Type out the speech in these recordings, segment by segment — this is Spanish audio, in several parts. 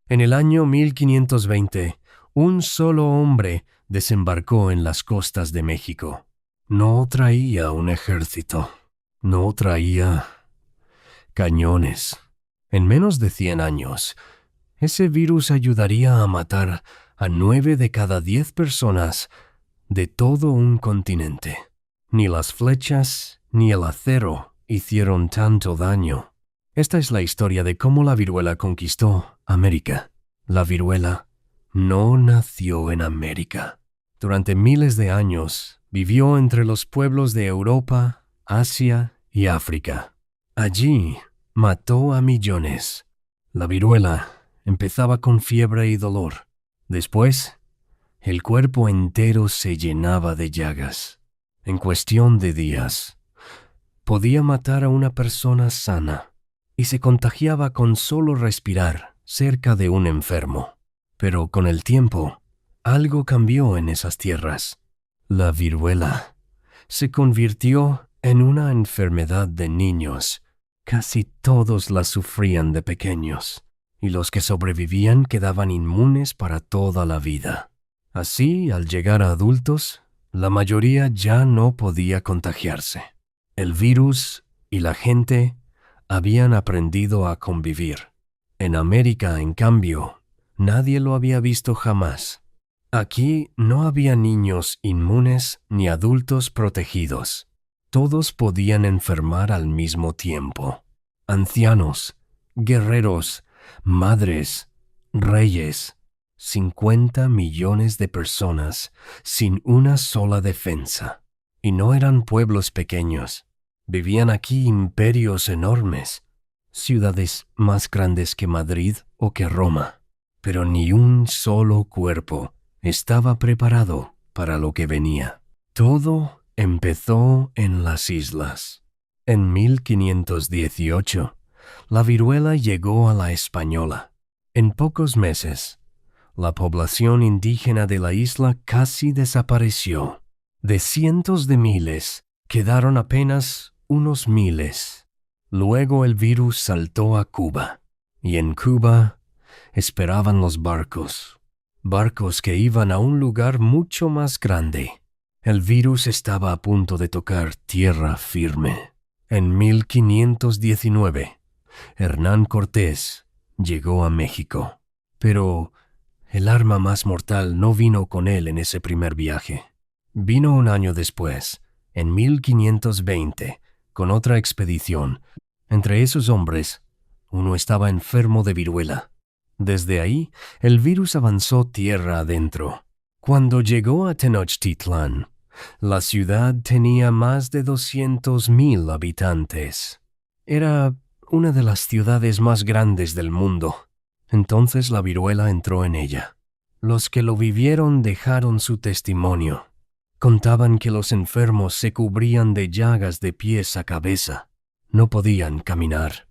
En el año 1520, un solo hombre desembarcó en las costas de México. No traía un ejército, no traía cañones. En menos de 100 años, ese virus ayudaría a matar a 9 de cada 10 personas de todo un continente. Ni las flechas ni el acero hicieron tanto daño. Esta es la historia de cómo la viruela conquistó América. La viruela no nació en América. Durante miles de años vivió entre los pueblos de Europa, Asia y África. Allí mató a millones. La viruela empezaba con fiebre y dolor. Después, el cuerpo entero se llenaba de llagas. En cuestión de días, podía matar a una persona sana y se contagiaba con solo respirar cerca de un enfermo. Pero con el tiempo, algo cambió en esas tierras. La viruela se convirtió en una enfermedad de niños. Casi todos la sufrían de pequeños, y los que sobrevivían quedaban inmunes para toda la vida. Así, al llegar a adultos, la mayoría ya no podía contagiarse. El virus y la gente habían aprendido a convivir. En América, en cambio, nadie lo había visto jamás. Aquí no había niños inmunes ni adultos protegidos. Todos podían enfermar al mismo tiempo. Ancianos, guerreros, madres, reyes. 50 millones de personas sin una sola defensa. Y no eran pueblos pequeños. Vivían aquí imperios enormes, ciudades más grandes que Madrid o que Roma. Pero ni un solo cuerpo estaba preparado para lo que venía. Todo empezó en las islas. En 1518, la viruela llegó a la Española. En pocos meses, la población indígena de la isla casi desapareció. De cientos de miles, quedaron apenas unos miles. Luego el virus saltó a Cuba, y en Cuba esperaban los barcos que iban a un lugar mucho más grande. El virus estaba a punto de tocar tierra firme. En 1519, Hernán Cortés llegó a México, pero el arma más mortal no vino con él en ese primer viaje. Vino un año después, en 1520, con otra expedición. Entre esos hombres, uno estaba enfermo de viruela. Desde ahí, el virus avanzó tierra adentro. Cuando llegó a Tenochtitlán, la ciudad tenía más de 200,000 habitantes. Era una de las ciudades más grandes del mundo. Entonces la viruela entró en ella. Los que lo vivieron dejaron su testimonio. Contaban que los enfermos se cubrían de llagas de pies a cabeza. No podían caminar.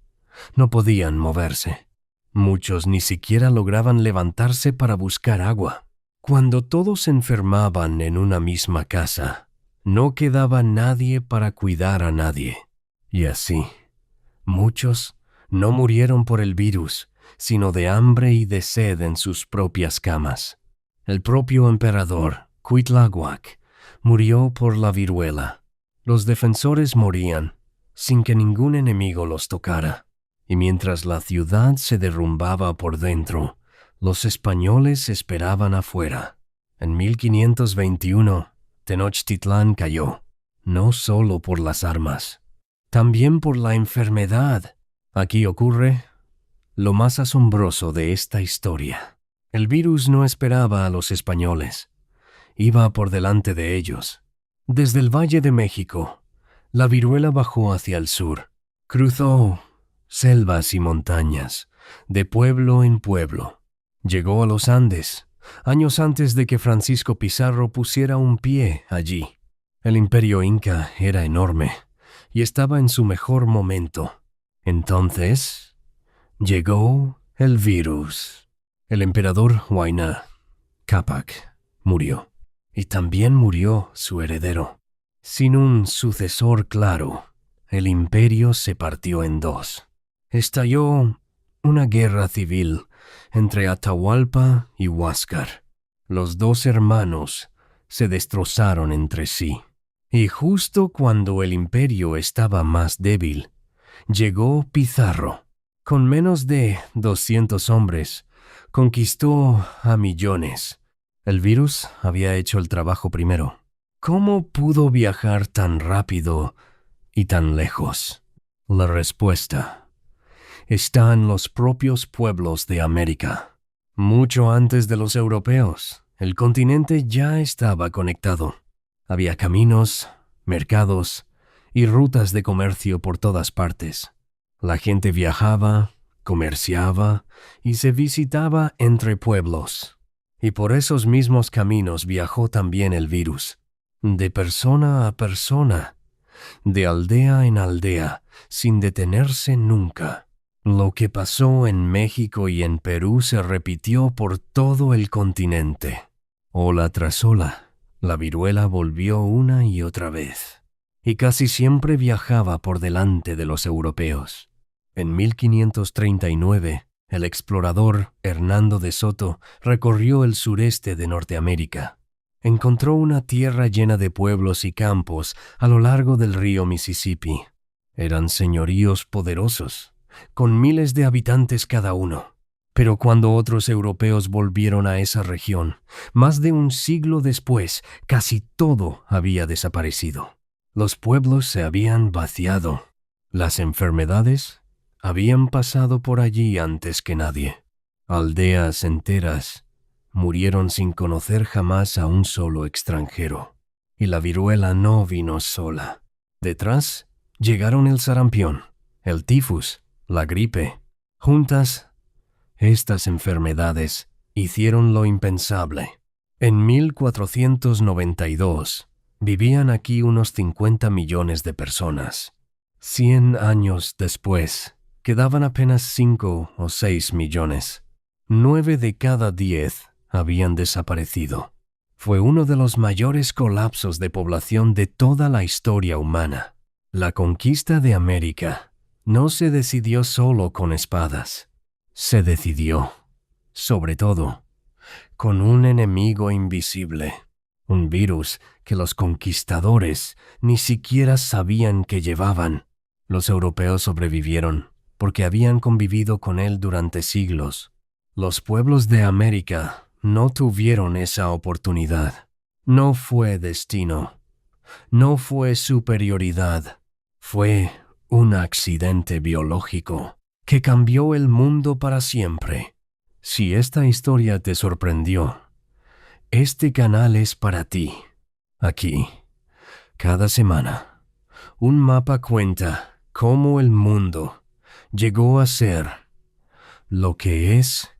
No podían moverse. Muchos ni siquiera lograban levantarse para buscar agua. Cuando todos se enfermaban en una misma casa, no quedaba nadie para cuidar a nadie. Y así, muchos no murieron por el virus, sino de hambre y de sed en sus propias camas. El propio emperador, Cuitláhuac, murió por la viruela. Los defensores morían, sin que ningún enemigo los tocara. Y mientras la ciudad se derrumbaba por dentro, los españoles esperaban afuera. En 1521, Tenochtitlán cayó, no solo por las armas, también por la enfermedad. Aquí ocurre lo más asombroso de esta historia. El virus no esperaba a los españoles. Iba por delante de ellos. Desde el Valle de México, la viruela bajó hacia el sur. Cruzó selvas y montañas, de pueblo en pueblo. Llegó a los Andes, años antes de que Francisco Pizarro pusiera un pie allí. El imperio inca era enorme y estaba en su mejor momento. Entonces llegó el virus. El emperador Huayna Cápac murió, y también murió su heredero. Sin un sucesor claro, el imperio se partió en dos. Estalló una guerra civil entre Atahualpa y Huáscar. Los dos hermanos se destrozaron entre sí. Y justo cuando el imperio estaba más débil, llegó Pizarro. Con menos de 200 hombres, conquistó a millones. El virus había hecho el trabajo primero. ¿Cómo pudo viajar tan rápido y tan lejos? La respuesta está en los propios pueblos de América. Mucho antes de los europeos, el continente ya estaba conectado. Había caminos, mercados y rutas de comercio por todas partes. La gente viajaba, comerciaba y se visitaba entre pueblos. Y por esos mismos caminos viajó también el virus. De persona a persona, de aldea en aldea, sin detenerse nunca. Lo que pasó en México y en Perú se repitió por todo el continente. Ola tras ola, la viruela volvió una y otra vez, y casi siempre viajaba por delante de los europeos. En 1539, el explorador Hernando de Soto recorrió el sureste de Norteamérica. Encontró una tierra llena de pueblos y campos a lo largo del río Mississippi. Eran señoríos poderosos, con miles de habitantes cada uno. Pero cuando otros europeos volvieron a esa región, más de un siglo después, casi todo había desaparecido. Los pueblos se habían vaciado. Las enfermedades habían pasado por allí antes que nadie. Aldeas enteras murieron sin conocer jamás a un solo extranjero. Y la viruela no vino sola. Detrás llegaron el sarampión, el tifus, la gripe. Juntas, estas enfermedades hicieron lo impensable. En 1492 vivían aquí unos 50 millones de personas. 100 años después, quedaban apenas 5 o 6 millones. 9 de cada 10 habían desaparecido. Fue uno de los mayores colapsos de población de toda la historia humana. La conquista de América no se decidió solo con espadas. Se decidió, sobre todo, con un enemigo invisible, un virus que los conquistadores ni siquiera sabían que llevaban. Los europeos sobrevivieron porque habían convivido con él durante siglos. Los pueblos de América no tuvieron esa oportunidad. No fue destino. No fue superioridad. Fue un accidente biológico que cambió el mundo para siempre. Si esta historia te sorprendió, este canal es para ti. Aquí, cada semana, un mapa cuenta cómo el mundo llegó a ser lo que es